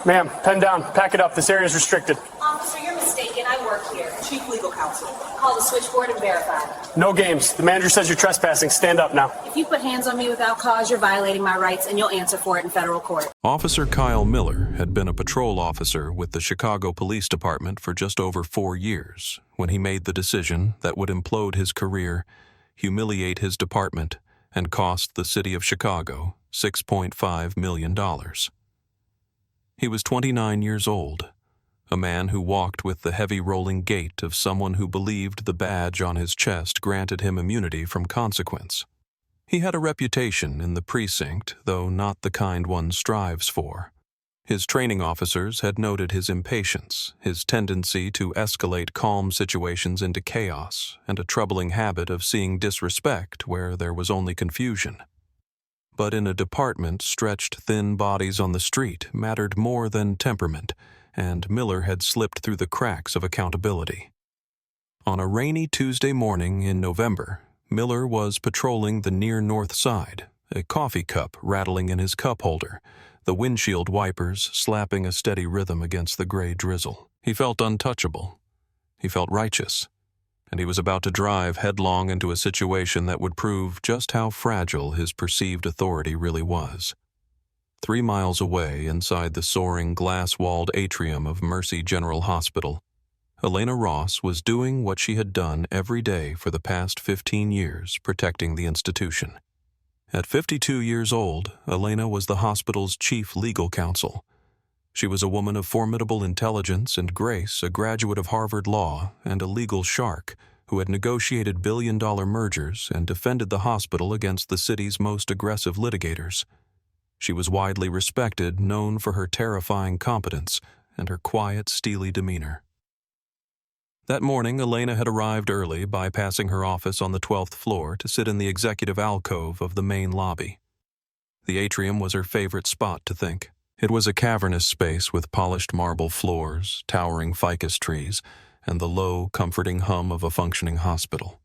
Ma'am, pen down. Pack it up. This area is restricted. Officer, you're mistaken. I work here. Chief Legal Counsel. Call the switchboard and verify. No games. The manager says you're trespassing. Stand up now. If you put hands on me without cause, you're violating my rights, and you'll answer for it in federal court. Officer Kyle Miller had been a patrol officer with the Chicago Police Department for just over 4 years when he made the decision that would implode his career, humiliate his department, and cost the city of Chicago $6.5 million. He was 29 years old, a man who walked with the heavy rolling gait of someone who believed the badge on his chest granted him immunity from consequence. He had a reputation in the precinct, though not the kind one strives for. His training officers had noted his impatience, his tendency to escalate calm situations into chaos, and a troubling habit of seeing disrespect where there was only confusion. But in a department, stretched thin bodies on the street mattered more than temperament, and Miller had slipped through the cracks of accountability. On a rainy Tuesday morning in November, Miller was patrolling the near north side, a coffee cup rattling in his cup holder, the windshield wipers slapping a steady rhythm against the gray drizzle. He felt untouchable. He felt righteous. And he was about to drive headlong into a situation that would prove just how fragile his perceived authority really was. 3 miles away, inside the soaring glass-walled atrium of Mercy General Hospital, Elena Ross was doing what she had done every day for the past 15 years, protecting the institution. At 52 years old, Elena was the hospital's Chief Legal Counsel. She was a woman of formidable intelligence and grace, a graduate of Harvard Law, and a legal shark who had negotiated billion-dollar mergers and defended the hospital against the city's most aggressive litigators. She was widely respected, known for her terrifying competence and her quiet, steely demeanor. That morning, Elena had arrived early, bypassing her office on the 12th floor to sit in the executive alcove of the main lobby. The atrium was her favorite spot to think. It was a cavernous space with polished marble floors, towering ficus trees, and the low, comforting hum of a functioning hospital.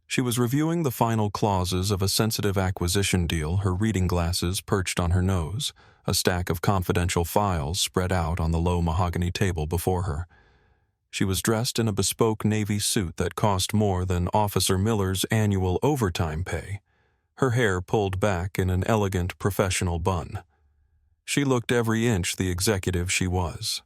She was reviewing the final clauses of a sensitive acquisition deal, her reading glasses perched on her nose, a stack of confidential files spread out on the low mahogany table before her. She was dressed in a bespoke navy suit that cost more than Officer Miller's annual overtime pay, her hair pulled back in an elegant professional bun. She looked every inch the executive she was.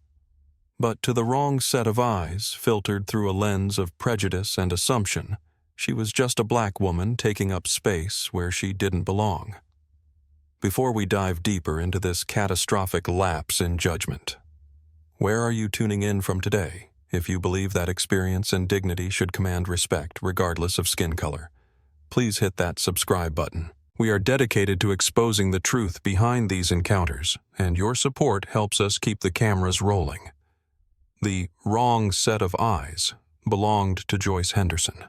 But to the wrong set of eyes, filtered through a lens of prejudice and assumption, she was just a black woman taking up space where she didn't belong. Before we dive deeper into this catastrophic lapse in judgment, where are you tuning in from today, if you believe that experience and dignity should command respect regardless of skin color? Please hit that subscribe button. We are dedicated to exposing the truth behind these encounters, and your support helps us keep the cameras rolling. The wrong set of eyes belonged to Joyce Henderson.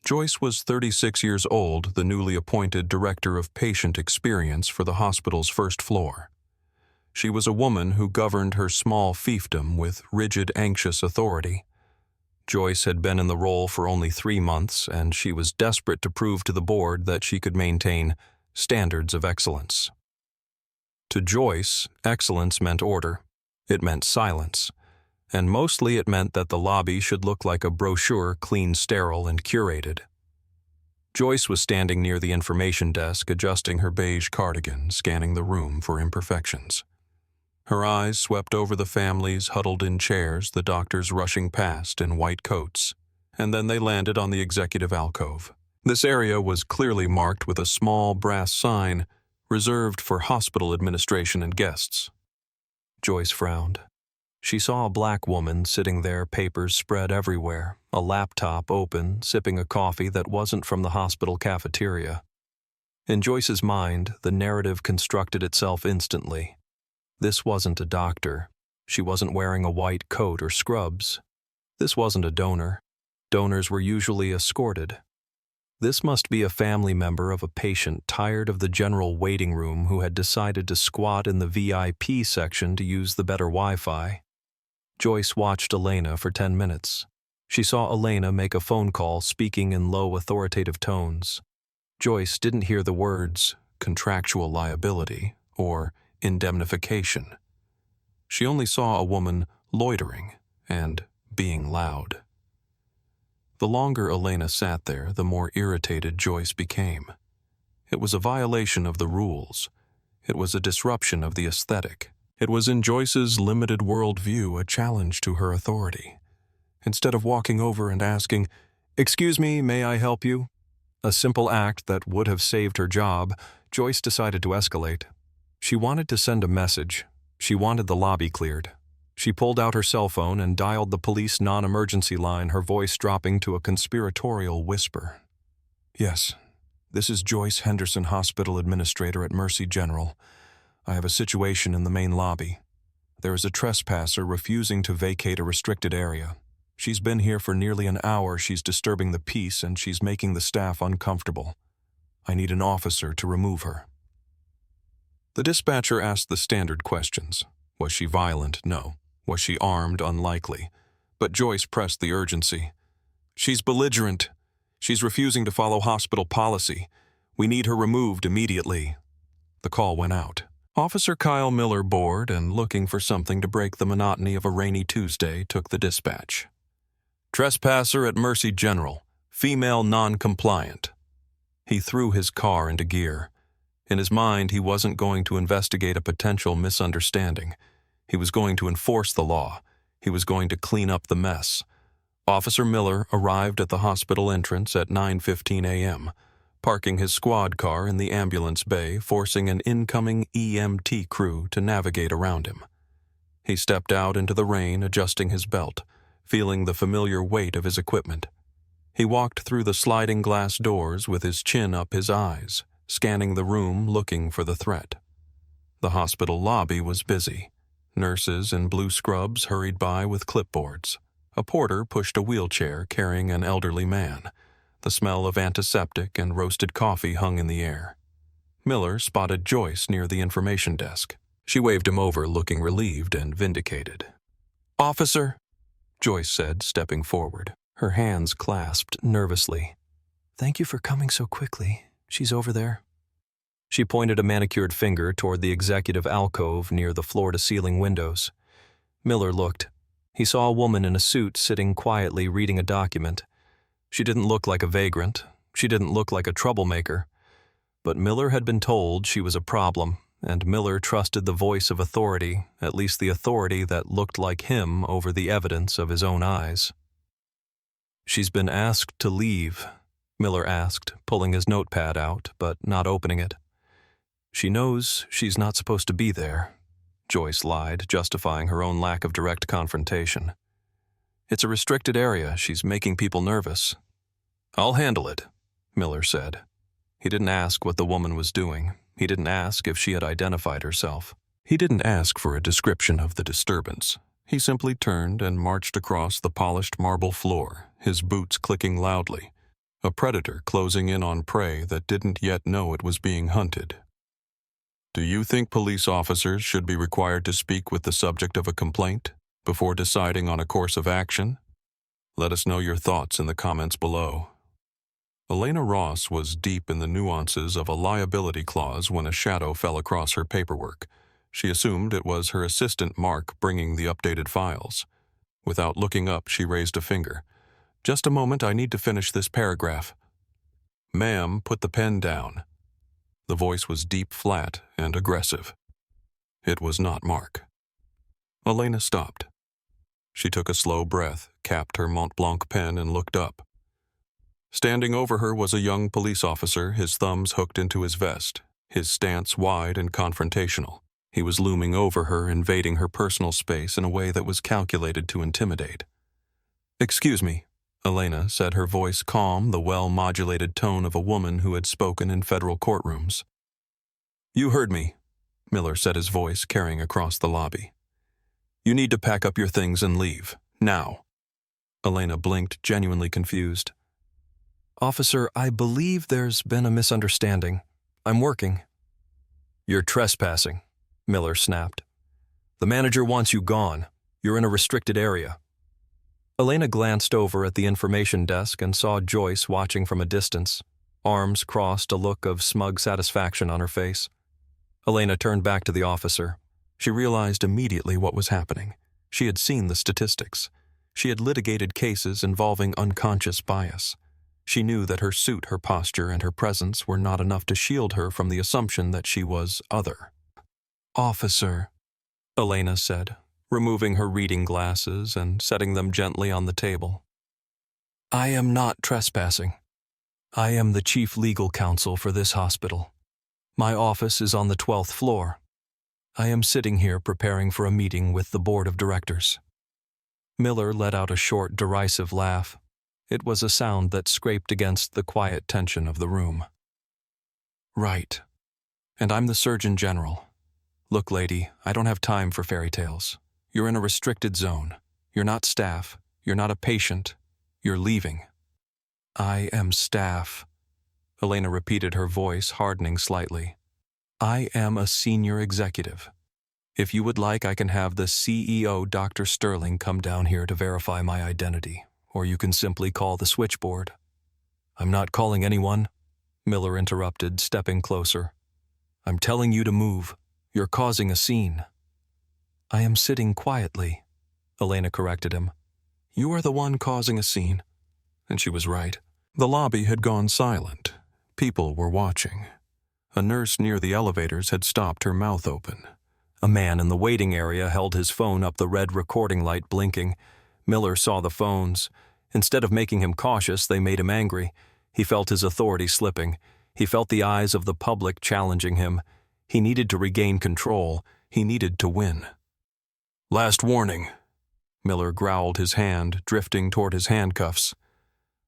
Joyce was 36 years old, the newly appointed Director of Patient Experience for the hospital's first floor. She was a woman who governed her small fiefdom with rigid, anxious authority. Joyce had been in the role for only 3 months, and she was desperate to prove to the board that she could maintain standards of excellence. To Joyce, excellence meant order. It meant silence. And mostly it meant that the lobby should look like a brochure, clean, sterile, and curated. Joyce was standing near the information desk, adjusting her beige cardigan, scanning the room for imperfections. Her eyes swept over the families huddled in chairs, the doctors rushing past in white coats, and then they landed on the executive alcove. This area was clearly marked with a small brass sign reserved for hospital administration and guests. Joyce frowned. She saw a black woman sitting there, papers spread everywhere, a laptop open, sipping a coffee that wasn't from the hospital cafeteria. In Joyce's mind, the narrative constructed itself instantly. This wasn't a doctor. She wasn't wearing a white coat or scrubs. This wasn't a donor. Donors were usually escorted. This must be a family member of a patient tired of the general waiting room who had decided to squat in the VIP section to use the better Wi-Fi. Joyce watched Elena for 10 minutes. She saw Elena make a phone call, speaking in low, authoritative tones. Joyce didn't hear the words contractual liability or indemnification. She only saw a woman loitering and being loud. The longer Elena sat there, the more irritated Joyce became. It was a violation of the rules. It was a disruption of the aesthetic. It was in Joyce's limited worldview a challenge to her authority. Instead of walking over and asking, "Excuse me, may I help you?" a simple act that would have saved her job, Joyce decided to escalate. She wanted to send a message. She wanted the lobby cleared. She pulled out her cell phone and dialed the police non-emergency line, her voice dropping to a conspiratorial whisper. "Yes, this is Joyce Henderson, hospital administrator at Mercy General. I have a situation in the main lobby. There is a trespasser refusing to vacate a restricted area. She's been here for nearly an hour. She's disturbing the peace and she's making the staff uncomfortable. I need an officer to remove her." The dispatcher asked the standard questions. Was she violent? No. Was she armed? Unlikely. But Joyce pressed the urgency. "She's belligerent. She's refusing to follow hospital policy. We need her removed immediately." The call went out. Officer Kyle Miller, bored and looking for something to break the monotony of a rainy Tuesday, took the dispatch. "Trespasser at Mercy General. Female non-compliant." He threw his car into gear. In his mind, he wasn't going to investigate a potential misunderstanding. He was going to enforce the law. He was going to clean up the mess. Officer Miller arrived at the hospital entrance at 9:15 a.m., parking his squad car in the ambulance bay, forcing an incoming EMT crew to navigate around him. He stepped out into the rain, adjusting his belt, feeling the familiar weight of his equipment. He walked through the sliding glass doors with his chin up his eyes, scanning the room, looking for the threat. The hospital lobby was busy. Nurses in blue scrubs hurried by with clipboards. A porter pushed a wheelchair carrying an elderly man. The smell of antiseptic and roasted coffee hung in the air. Miller spotted Joyce near the information desk. She waved him over, looking relieved and vindicated. "Officer," Joyce said, stepping forward, her hands clasped nervously. "Thank you for coming so quickly. She's over there." She pointed a manicured finger toward the executive alcove near the floor-to-ceiling windows. Miller looked. He saw a woman in a suit sitting quietly reading a document. She didn't look like a vagrant. She didn't look like a troublemaker. But Miller had been told she was a problem, and Miller trusted the voice of authority, at least the authority that looked like him over the evidence of his own eyes. "She's been asked to leave," Miller asked, pulling his notepad out, but not opening it. "She knows she's not supposed to be there," Joyce lied, justifying her own lack of direct confrontation. "It's a restricted area. She's making people nervous." "I'll handle it," Miller said. He didn't ask what the woman was doing. He didn't ask if she had identified herself. He didn't ask for a description of the disturbance. He simply turned and marched across the polished marble floor, his boots clicking loudly, a predator closing in on prey that didn't yet know it was being hunted. "Do you think police officers should be required to speak with the subject of a complaint before deciding on a course of action? Let us know your thoughts in the comments below." Elena Ross was deep in the nuances of a liability clause when a shadow fell across her paperwork. She assumed it was her assistant Mark bringing the updated files. Without looking up, she raised a finger. "Just a moment, I need to finish this paragraph." "Ma'am, put the pen down." The voice was deep, flat, and aggressive. It was not Mark. Elena stopped. She took a slow breath, capped her Mont Blanc pen, and looked up. Standing over her was a young police officer, his thumbs hooked into his vest, his stance wide and confrontational. He was looming over her, invading her personal space in a way that was calculated to intimidate. "Excuse me," Elena said, her voice calm, the well-modulated tone of a woman who had spoken in federal courtrooms. "You heard me," Miller said, his voice carrying across the lobby. "You need to pack up your things and leave, now." Elena blinked, genuinely confused. "Officer, I believe there's been a misunderstanding. I'm working." "You're trespassing," Miller snapped. "The manager wants you gone. You're in a restricted area." Elena glanced over at the information desk and saw Joyce watching from a distance, arms crossed, a look of smug satisfaction on her face. Elena turned back to the officer. She realized immediately what was happening. She had seen the statistics. She had litigated cases involving unconscious bias. She knew that her suit, her posture, and her presence were not enough to shield her from the assumption that she was other. "Officer," Elena said, removing her reading glasses and setting them gently on the table. "I am not trespassing. I am the Chief Legal Counsel for this hospital. My office is on the 12th floor. I am sitting here preparing for a meeting with the board of directors." Miller let out a short, derisive laugh. It was a sound that scraped against the quiet tension of the room. "Right. And I'm the Surgeon General. Look, lady, I don't have time for fairy tales. You're in a restricted zone. You're not staff. You're not a patient. You're leaving." "I am staff," Elena repeated, her voice hardening slightly. "I am a senior executive. If you would like, I can have the CEO, Dr. Sterling, come down here to verify my identity, or you can simply call the switchboard." "I'm not calling anyone," Miller interrupted, stepping closer. "I'm telling you to move. You're causing a scene." "I am sitting quietly," Elena corrected him. "You are the one causing a scene." And she was right. The lobby had gone silent. People were watching. A nurse near the elevators had stopped, her mouth open. A man in the waiting area held his phone up, the red recording light blinking. Miller saw the phones. Instead of making him cautious, they made him angry. He felt his authority slipping. He felt the eyes of the public challenging him. He needed to regain control. He needed to win. "Last warning," Miller growled, his hand drifting toward his handcuffs.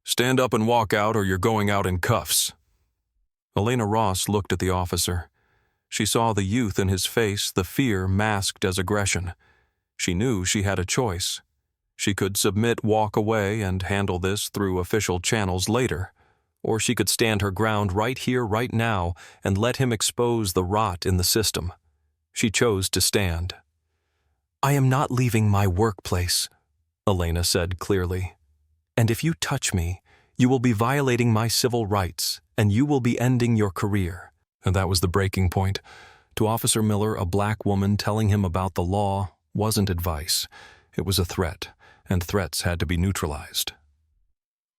"Stand up and walk out, or you're going out in cuffs." Elena Ross looked at the officer. She saw the youth in his face, the fear masked as aggression. She knew she had a choice. She could submit, walk away, and handle this through official channels later. Or she could stand her ground right here, right now, and let him expose the rot in the system. She chose to stand. "I am not leaving my workplace," Elena said clearly. "And if you touch me, you will be violating my civil rights, and you will be ending your career." And that was the breaking point. To Officer Miller, a black woman telling him about the law wasn't advice. It was a threat, and threats had to be neutralized.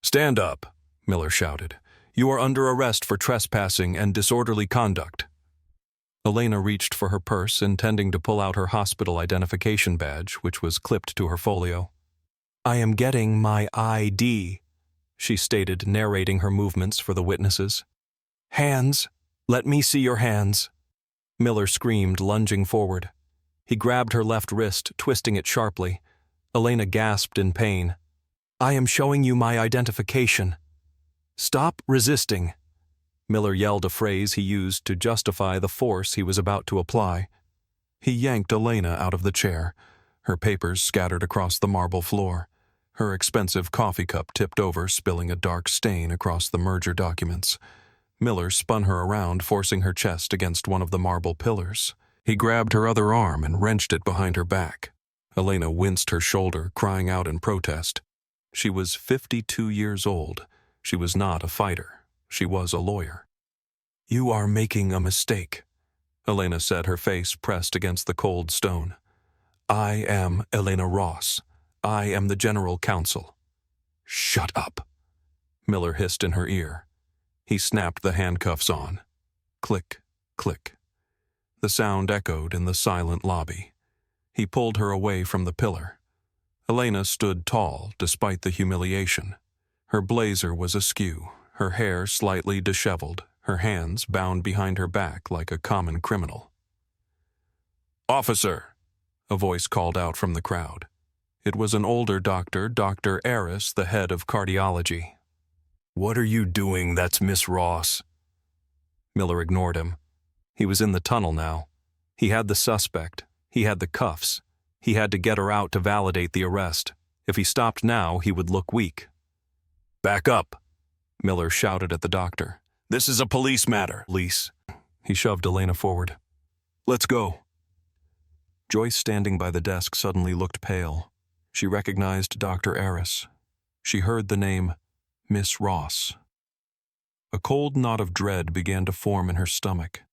"Stand up," Miller shouted. "You are under arrest for trespassing and disorderly conduct." Elena reached for her purse, intending to pull out her hospital identification badge, which was clipped to her folio. "I am getting my ID," she stated, narrating her movements for the witnesses. "Hands! Let me see your hands!" Miller screamed, lunging forward. He grabbed her left wrist, twisting it sharply. Elena gasped in pain. "I am showing you my identification." "Stop resisting!" Miller yelled a phrase he used to justify the force he was about to apply. He yanked Elena out of the chair, her papers scattered across the marble floor. Her expensive coffee cup tipped over, spilling a dark stain across the merger documents. Miller spun her around, forcing her chest against one of the marble pillars. He grabbed her other arm and wrenched it behind her back. Elena winced her shoulder, crying out in protest. She was 52 years old. She was not a fighter. She was a lawyer. "You are making a mistake," Elena said, her face pressed against the cold stone. "I am Elena Ross. I am the General Counsel." "Shut up," Miller hissed in her ear. He snapped the handcuffs on. Click, click. The sound echoed in the silent lobby. He pulled her away from the pillar. Elena stood tall, despite the humiliation. Her blazer was askew, her hair slightly disheveled, her hands bound behind her back like a common criminal. "Officer!" a voice called out from the crowd. It was an older doctor, Dr. Aris, the head of cardiology. "What are you doing? That's Miss Ross." Miller ignored him. He was in the tunnel now. He had the suspect. He had the cuffs. He had to get her out to validate the arrest. If he stopped now, he would look weak. "Back up," Miller shouted at the doctor. "This is a police matter." "Police." He shoved Elena forward. "Let's go." Joyce, standing by the desk, suddenly looked pale. She recognized Dr. Aris. She heard the name Miss Ross. A cold knot of dread began to form in her stomach.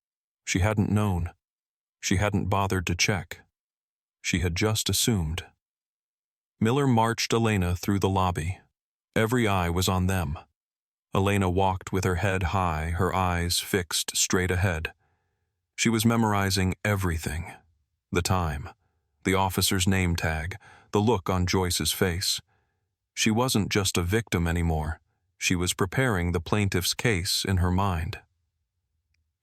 She hadn't known. She hadn't bothered to check. She had just assumed. Miller marched Elena through the lobby. Every eye was on them. Elena walked with her head high, her eyes fixed straight ahead. She was memorizing everything. The time, the officer's name tag, the look on Joyce's face. She wasn't just a victim anymore. She was preparing the plaintiff's case in her mind.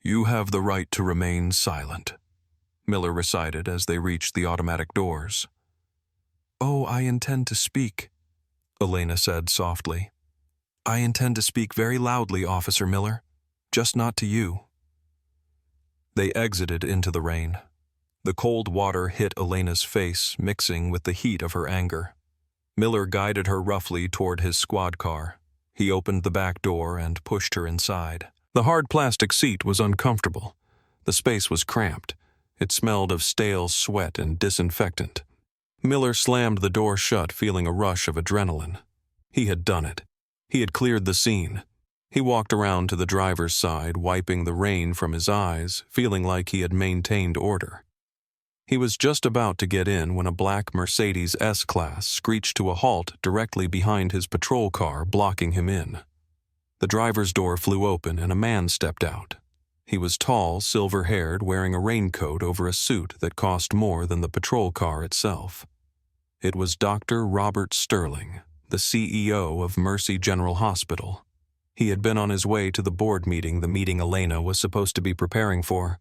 "You have the right to remain silent," Miller recited as they reached the automatic doors. "Oh, I intend to speak," Elena said softly. "I intend to speak very loudly, Officer Miller, just not to you." They exited into the rain. The cold water hit Elena's face, mixing with the heat of her anger. Miller guided her roughly toward his squad car. He opened the back door and pushed her inside. The hard plastic seat was uncomfortable. The space was cramped. It smelled of stale sweat and disinfectant. Miller slammed the door shut, feeling a rush of adrenaline. He had done it. He had cleared the scene. He walked around to the driver's side, wiping the rain from his eyes, feeling like he had maintained order. He was just about to get in when a black Mercedes S-Class screeched to a halt directly behind his patrol car, blocking him in. The driver's door flew open and a man stepped out. He was tall, silver-haired, wearing a raincoat over a suit that cost more than the patrol car itself. It was Dr. Robert Sterling, the CEO of Mercy General Hospital. He had been on his way to the board meeting, the meeting Elena was supposed to be preparing for.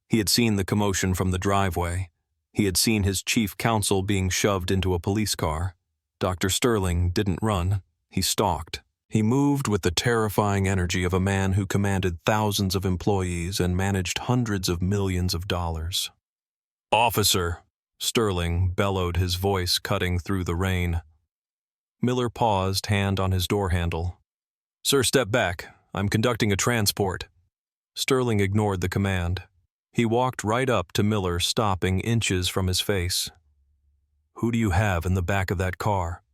He had seen the commotion from the driveway. He had seen his chief counsel being shoved into a police car. Dr. Sterling didn't run. He stalked. He moved with the terrifying energy of a man who commanded thousands of employees and managed hundreds of millions of dollars. "Officer," Sterling bellowed, his voice cutting through the rain. Miller paused, hand on his door handle. "Sir, step back. I'm conducting a transport." Sterling ignored the command. He walked right up to Miller, stopping inches from his face. "Who do you have in the back of that car?"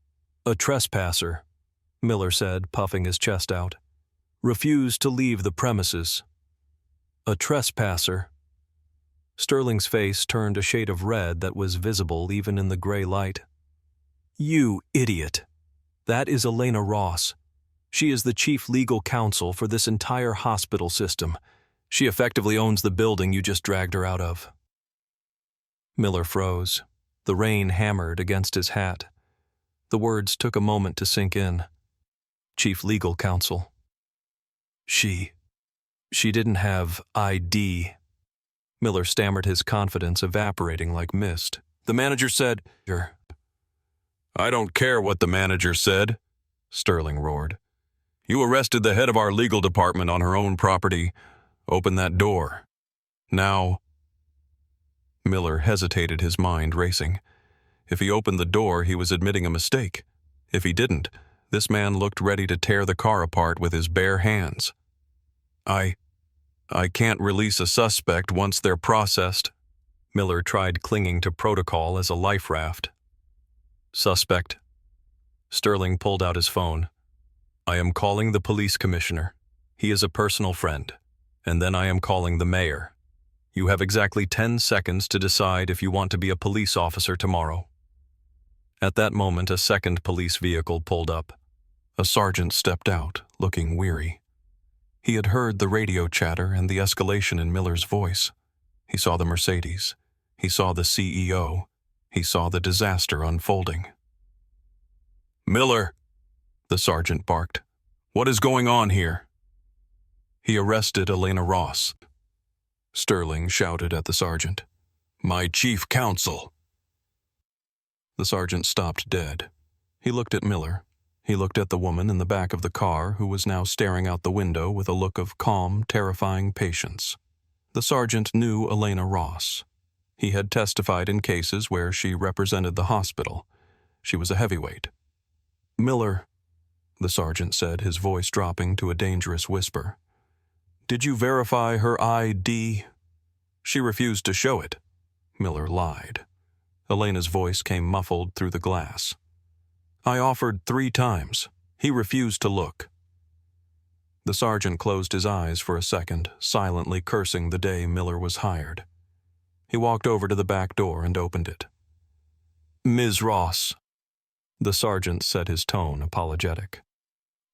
"A trespasser," Miller said, puffing his chest out. "Refused to leave the premises." "A trespasser?" Sterling's face turned a shade of red that was visible even in the gray light. "You idiot! That is Elena Ross. She is the Chief Legal Counsel for this entire hospital system. She effectively owns the building you just dragged her out of." Miller froze. The rain hammered against his hat. The words took a moment to sink in. Chief Legal Counsel. She didn't have ID. Miller stammered, his confidence evaporating like mist. "The manager said..." "I don't care what the manager said," Sterling roared. "You arrested the head of our legal department on her own property. Open that door. Now." Miller hesitated, his mind racing. If he opened the door, he was admitting a mistake. If he didn't, this man looked ready to tear the car apart with his bare hands. I can't release a suspect once they're processed." Miller tried clinging to protocol as a life raft. "Suspect." Sterling pulled out his phone. "I am calling the police commissioner. He is a personal friend. And then I am calling the mayor. You have exactly 10 seconds to decide if you want to be a police officer tomorrow." At that moment, a second police vehicle pulled up. A sergeant stepped out, looking weary. He had heard the radio chatter and the escalation in Miller's voice. He saw the Mercedes. He saw the CEO. He saw the disaster unfolding. "Miller," the sergeant barked. "What is going on here?" "He arrested Elena Ross," Sterling shouted at the sergeant. "My chief counsel." The sergeant stopped dead. He looked at Miller. He looked at the woman in the back of the car, who was now staring out the window with a look of calm, terrifying patience. The sergeant knew Elena Ross. He had testified in cases where she represented the hospital. She was a heavyweight. "Miller," the sergeant said, his voice dropping to a dangerous whisper. "Did you verify her ID?" "She refused to show it." Miller lied. Elena's voice came muffled through the glass. "I offered 3 times. He refused to look." The sergeant closed his eyes for a second, silently cursing the day Miller was hired. He walked over to the back door and opened it. "Ms. Ross," the sergeant said, his tone apologetic.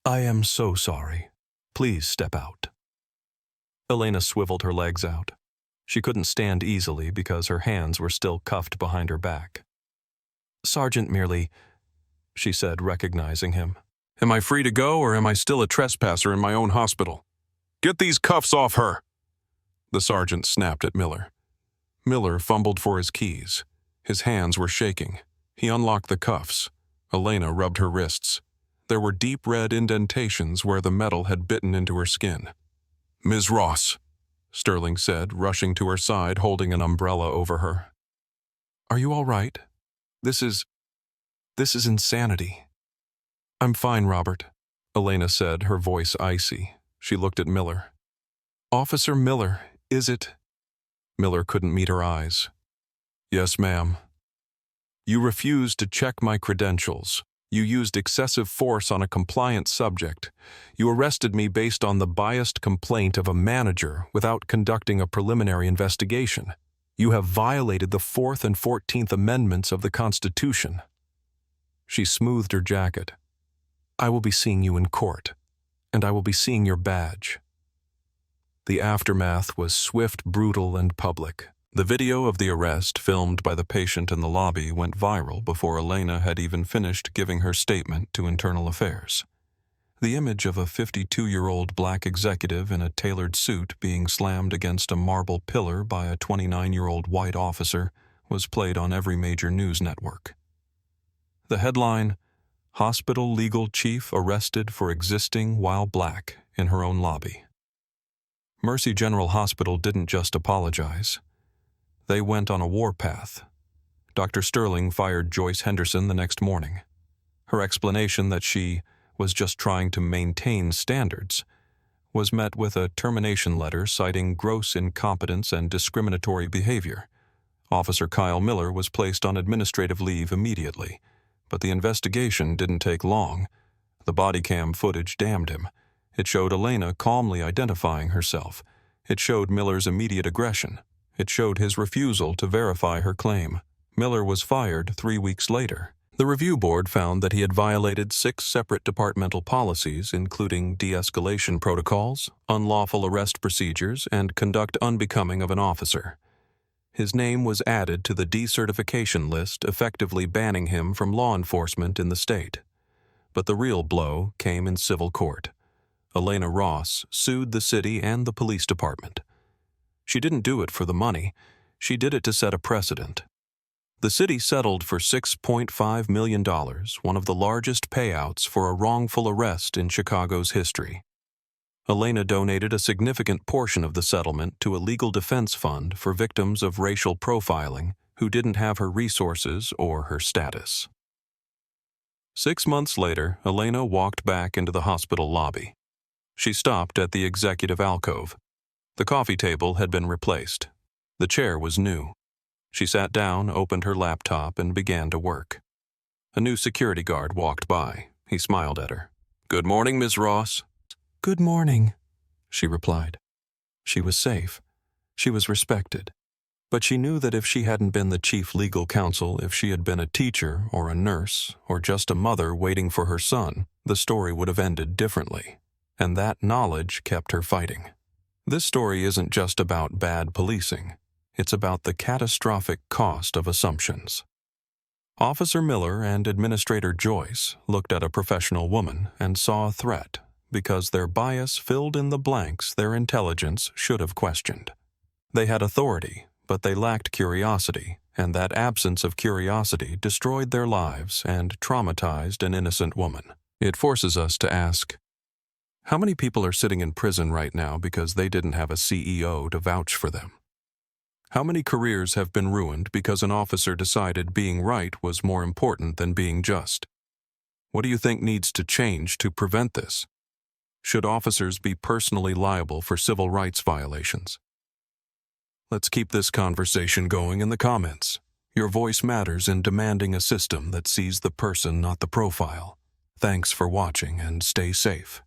"I am so sorry. Please step out." Elena swiveled her legs out. She couldn't stand easily because her hands were still cuffed behind her back. "Sergeant merely," she said, recognizing him. "Am I free to go, or am I still a trespasser in my own hospital?" "Get these cuffs off her!" the sergeant snapped at Miller. Miller fumbled for his keys. His hands were shaking. He unlocked the cuffs. Elena rubbed her wrists. There were deep red indentations where the metal had bitten into her skin. "Ms. Ross," Sterling said, rushing to her side, holding an umbrella over her. "Are you all right? This is insanity." "I'm fine, Robert," Elena said, her voice icy. She looked at Miller. "Officer Miller, is it?" Miller couldn't meet her eyes. "Yes, ma'am." "You refused to check my credentials. You used excessive force on a compliant subject. You arrested me based on the biased complaint of a manager without conducting a preliminary investigation. You have violated the 4th and 14th Amendments of the Constitution." She smoothed her jacket. "I will be seeing you in court, and I will be seeing your badge." The aftermath was swift, brutal, and public. The video of the arrest, filmed by the patient in the lobby, went viral before Elena had even finished giving her statement to Internal Affairs. The image of a 52-year-old black executive in a tailored suit being slammed against a marble pillar by a 29-year-old white officer was played on every major news network. The headline, "Hospital Legal Chief Arrested for Existing While Black in Her Own Lobby." Mercy General Hospital didn't just apologize. They went on a warpath. Dr. Sterling fired Joyce Henderson the next morning. Her explanation that she was just trying to maintain standards was met with a termination letter citing gross incompetence and discriminatory behavior. Officer Kyle Miller was placed on administrative leave immediately, but the investigation didn't take long. The Bodycam footage damned him. It showed Elena calmly identifying herself. It showed Miller's immediate aggression. It showed his refusal to verify her claim. Miller was fired 3 weeks later. The review board found that he had violated 6 separate departmental policies, including de-escalation protocols, unlawful arrest procedures, and conduct unbecoming of an officer. His name was added to the decertification list, effectively banning him from law enforcement in the state. But the real blow came in civil court. Elena Ross sued the city and the police department. She didn't do it for the money. She did it to set a precedent. The city settled for $6.5 million, one of the largest payouts for a wrongful arrest in Chicago's history. Elena donated a significant portion of the settlement to a legal defense fund for victims of racial profiling who didn't have her resources or her status. 6 months later, Elena walked back into the hospital lobby. She stopped at the executive alcove. The coffee table had been replaced. The chair was new. She sat down, opened her laptop, and began to work. A new security guard walked by. He smiled at her. "Good morning, Ms. Ross." "Good morning," she replied. She was safe. She was respected. But she knew that if she hadn't been the chief legal counsel, if she had been a teacher or a nurse or just a mother waiting for her son, the story would have ended differently. And that knowledge kept her fighting. This story isn't just about bad policing. It's about the catastrophic cost of assumptions. Officer Miller and Administrator Joyce looked at a professional woman and saw a threat because their bias filled in the blanks their intelligence should have questioned. They had authority, but they lacked curiosity, and that absence of curiosity destroyed their lives and traumatized an innocent woman. It forces us to ask, how many people are sitting in prison right now because they didn't have a CEO to vouch for them? How many careers have been ruined because an officer decided being right was more important than being just? What do you think needs to change to prevent this? Should officers be personally liable for civil rights violations? Let's keep this conversation going in the comments. Your voice matters in demanding a system that sees the person, not the profile. Thanks for watching, and stay safe.